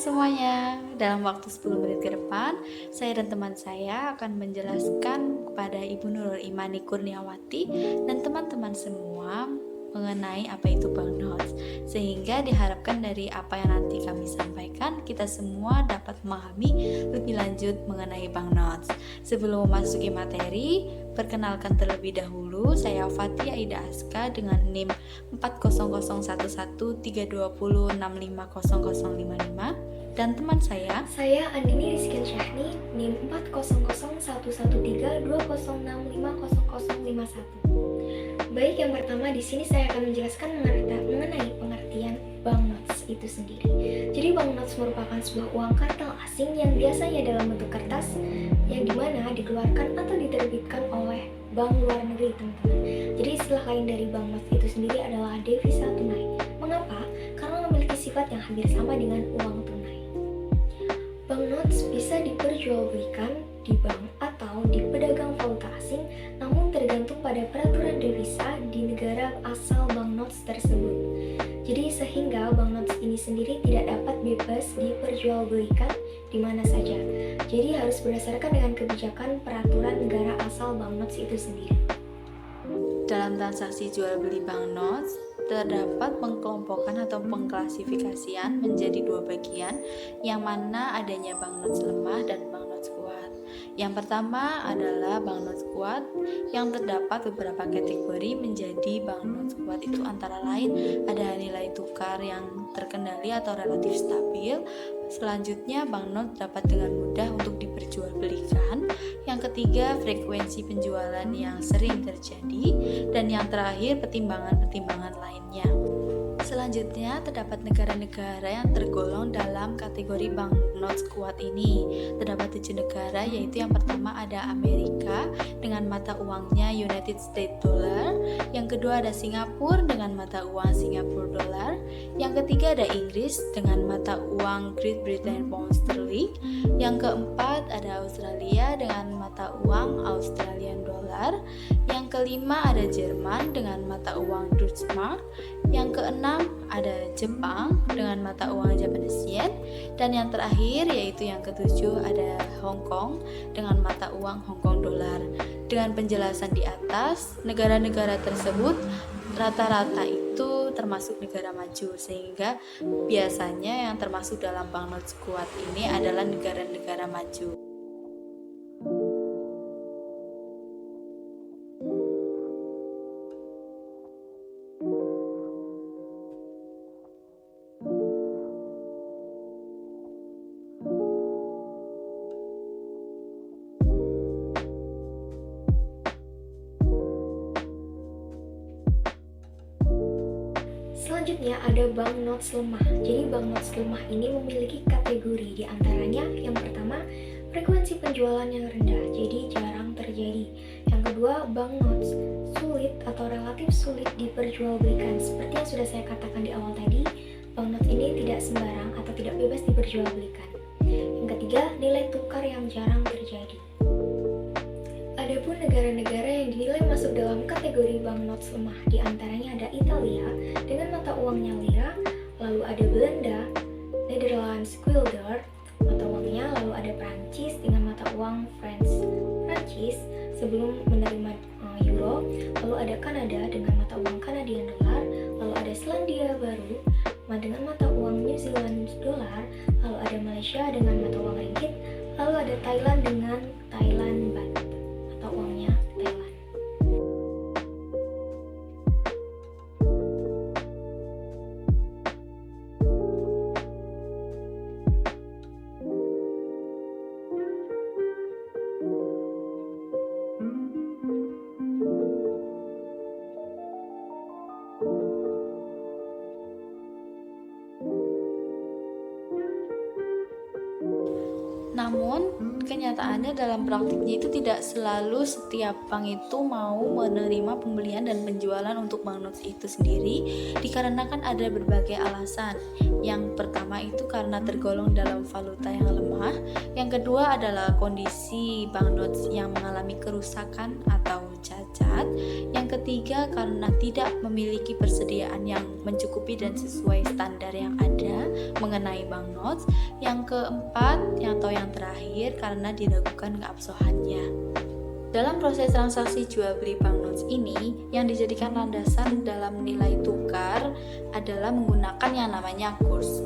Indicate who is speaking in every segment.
Speaker 1: semuanya, dalam waktu 10 menit ke depan, saya dan teman saya akan menjelaskan kepada Ibu Nurul Imani Kurniawati dan teman-teman semua mengenai apa itu banknotes, sehingga diharapkan dari apa yang nanti kami sampaikan, kita semua dapat memahami lebih lanjut mengenai banknotes. Sebelum memasuki materi, perkenalkan terlebih dahulu, saya Fatia Aida Aska dengan NIM 4001320650055 dan teman saya
Speaker 2: Andini Rizky Syahni, NIM 400111320650051. Baik, yang pertama di sini saya akan menjelaskan mengenai pengertian banknotes itu sendiri. Jadi banknotes merupakan sebuah uang kartal asing yang biasanya dalam bentuk kertas yang dimana dikeluarkan atau diterbitkan oleh bank luar negeri, teman-teman. Jadi istilah lain dari banknotes itu sendiri adalah devisa tunai. Mengapa? Karena memiliki sifat yang hampir sama dengan uang tunai. Banknotes bisa diperjualbelikan di bank atau di pedagang valuta asing, namun tergantung pada peraturan devisa di negara asal banknotes tersebut. Jadi sehingga banknotes ini sendiri tidak dapat bebas diperjualbelikan di mana saja. Jadi harus berdasarkan dengan kebijakan peraturan negara asal banknotes itu sendiri.
Speaker 1: Dalam transaksi jual beli banknotes, terdapat pengkelompokan atau pengklasifikasian menjadi dua bagian, yang mana adanya banknotes lemah dan banknotes kuat. Yang pertama adalah banknotes kuat, yang terdapat beberapa kategori menjadi banknotes kuat itu antara lain ada nilai tukar yang terkendali atau relatif stabil. Selanjutnya, banknote dapat dengan mudah untuk diperjualbelikan. Yang ketiga, frekuensi penjualan yang sering terjadi. Dan yang terakhir, pertimbangan-pertimbangan lainnya. Selanjutnya, terdapat negara-negara yang tergolong dalam kategori banknotes kuat ini. Terdapat 7 negara, yaitu yang pertama ada Amerika dengan mata uangnya United States Dollar. Yang kedua ada Singapura dengan mata uang Singapore Dollar. Yang ketiga ada Inggris dengan mata uang Great Britain Pound Sterling. Yang keempat ada Australia dengan mata uang Australian Dollar. Yang kelima ada Jerman dengan mata uang Deutsche Mark. Yang keenam ada Jepang dengan mata uang Japanese Yen. Dan yang terakhir yaitu yang ketujuh ada Hong Kong dengan mata uang Hong Kong Dollar. Dengan penjelasan di atas, negara-negara tersebut rata-rata itu termasuk negara maju, sehingga biasanya yang termasuk dalam banknotes kuat ini adalah negara-negara maju.
Speaker 2: Selanjutnya ada banknotes lemah. Jadi banknotes lemah ini memiliki kategori, di antaranya yang pertama frekuensi penjualan yang rendah, jadi jarang terjadi. Yang kedua, banknotes sulit atau relatif sulit diperjualbelikan. Seperti yang sudah saya katakan di awal tadi, banknotes ini tidak sembarang atau tidak bebas diperjualbelikan. Yang ketiga, nilai tukar yang jarang terjadi. Adapun negara-negara yang dinilai masuk dalam kategori banknotes lemah, di antaranya ada Italia dengan mata uangnya lira, lalu ada Belanda, Netherlands Guilder, mata uangnya, lalu ada Prancis dengan mata uang Prancis sebelum menerima euro, lalu ada Kanada dengan mata uang Canadian dollar, lalu ada Selandia Baru dengan mata uang New Zealand dollar, lalu ada Malaysia dengan mata uang ringgit, lalu ada Thailand dengan Thailand baht atau uangnya Thailand.
Speaker 1: Namun, kenyataannya dalam praktiknya itu tidak selalu setiap bank itu mau menerima pembelian dan penjualan untuk banknotes itu sendiri, dikarenakan ada berbagai alasan. Yang pertama itu karena tergolong dalam valuta yang lemah. Yang kedua adalah kondisi banknotes yang mengalami kerusakan atau cacat. ketat. Yang ketiga, karena tidak memiliki persediaan yang mencukupi dan sesuai standar yang ada mengenai banknotes. Yang keempat, atau yang terakhir, karena diragukan keabsahannya. Dalam proses transaksi jual beli banknotes ini, yang dijadikan landasan dalam nilai tukar adalah menggunakan yang namanya kurs.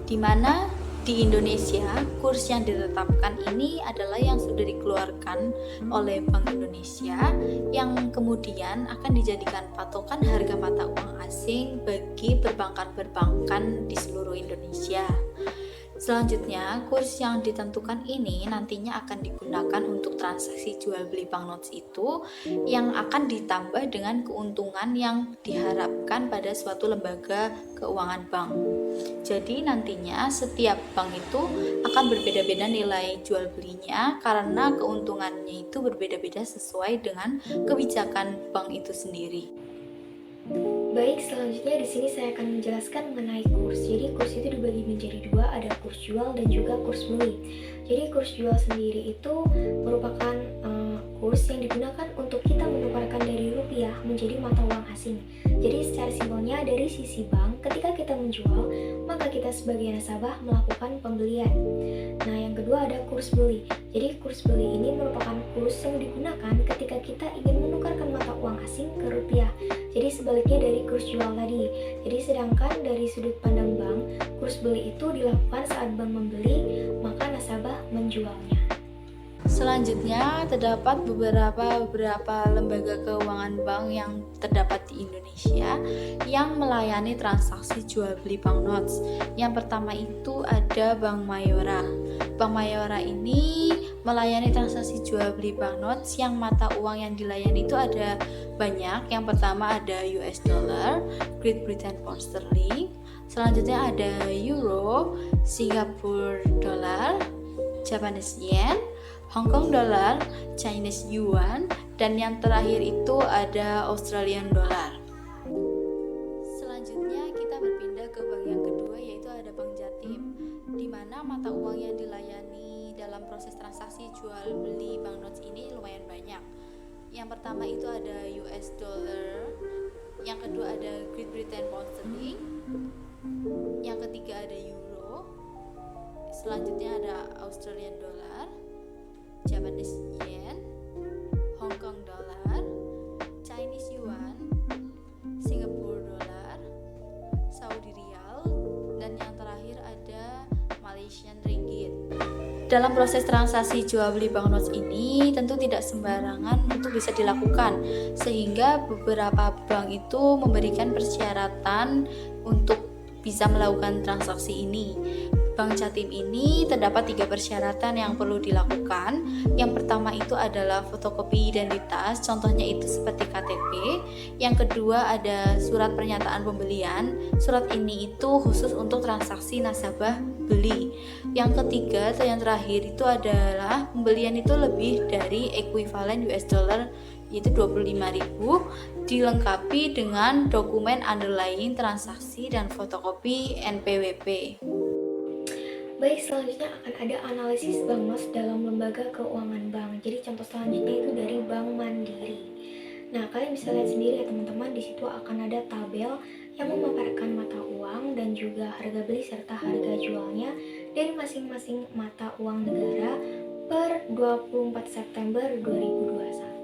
Speaker 1: Di mana di Indonesia, kurs yang ditetapkan ini adalah yang sudah dikeluarkan oleh Bank Indonesia, yang kemudian akan dijadikan patokan harga mata uang asing bagi perbankan-perbankan di seluruh Indonesia. Selanjutnya, kurs yang ditentukan ini nantinya akan digunakan untuk transaksi jual beli banknotes itu, yang akan ditambah dengan keuntungan yang diharapkan pada suatu lembaga keuangan bank. Jadi nantinya setiap bank itu akan berbeda-beda nilai jual belinya karena keuntungannya itu berbeda-beda sesuai dengan kebijakan bank itu sendiri.
Speaker 2: Baik, selanjutnya di sini saya akan menjelaskan mengenai kurs. Jadi kurs itu dibagi menjadi dua, ada kurs jual dan juga kurs beli. Jadi kurs jual sendiri itu merupakan kurs yang digunakan untuk kita menukarkan dari rupiah menjadi mata uang asing. Jadi secara simpelnya dari sisi bank, ketika kita menjual, maka kita sebagai nasabah melakukan pembelian. Nah, yang kedua ada kurs beli. Jadi kurs beli ini merupakan kurs yang digunakan ketika kita ingin menukarkan mata uang asing ke rupiah. Jadi sebaliknya dari kurs jual tadi. Jadi sedangkan dari sudut pandang bank, kurs beli itu dilakukan saat bank membeli, maka nasabah menjualnya.
Speaker 1: Selanjutnya, terdapat beberapa lembaga keuangan bank yang terdapat di Indonesia yang melayani transaksi jual beli banknotes. Yang pertama itu ada Bank Mayora. Bank Mayora ini melayani transaksi jual beli banknotes yang mata uang yang dilayani itu ada banyak. Yang pertama ada US dollar, Great Britain pound sterling. Selanjutnya ada euro, Singapore dollar, Japanese yen, Hong Kong dollar, Chinese yuan, dan yang terakhir itu ada Australian dollar. Selanjutnya kita berpindah ke bank yang kedua, yaitu ada Bank Jatim, di mana mata uang yang dilayani dalam proses transaksi jual beli banknotes ini lumayan banyak. Yang pertama itu ada US dollar, yang kedua ada Great Britain pound sterling, yang ketiga ada euro, selanjutnya ada Australian dollar, Japanese yen, Hong Kong dollar, Chinese yuan, Singapore dollar, Saudi rial, dan yang terakhir ada Malaysian ringgit. Dalam proses transaksi jual beli banknotes ini tentu tidak sembarangan untuk bisa dilakukan, sehingga beberapa bank itu memberikan persyaratan untuk bisa melakukan transaksi ini. Bank Jatim ini terdapat 3 persyaratan yang perlu dilakukan. Yang pertama itu adalah fotokopi identitas, contohnya itu seperti KTP. Yang kedua ada surat pernyataan pembelian. Surat ini itu khusus untuk transaksi nasabah beli. Yang ketiga atau yang terakhir itu adalah pembelian itu lebih dari ekuivalen US dollar, yaitu 25.000, dilengkapi dengan dokumen underlying transaksi dan fotokopi NPWP.
Speaker 2: Baik, selanjutnya akan ada analisis banknotes dalam lembaga keuangan bank. Jadi contoh selanjutnya itu dari Bank Mandiri. Nah, kalian bisa lihat sendiri ya teman-teman, di situ akan ada tabel yang memaparkan mata uang dan juga harga beli serta harga jualnya dari masing-masing mata uang negara per 24 September 2021.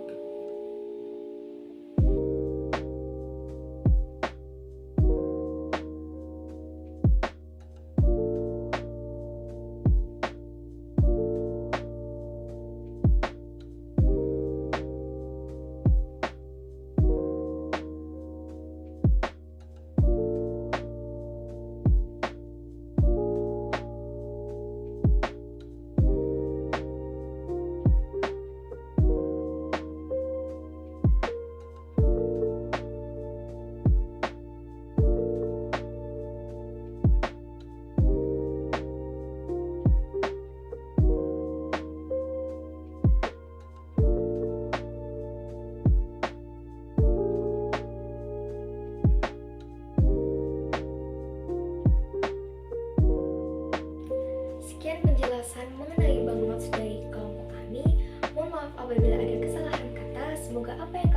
Speaker 2: Sekian penjelasan mengenai banknotes dari kelompok kami. Mohon maaf apabila ada kesalahan kata. Semoga apa yang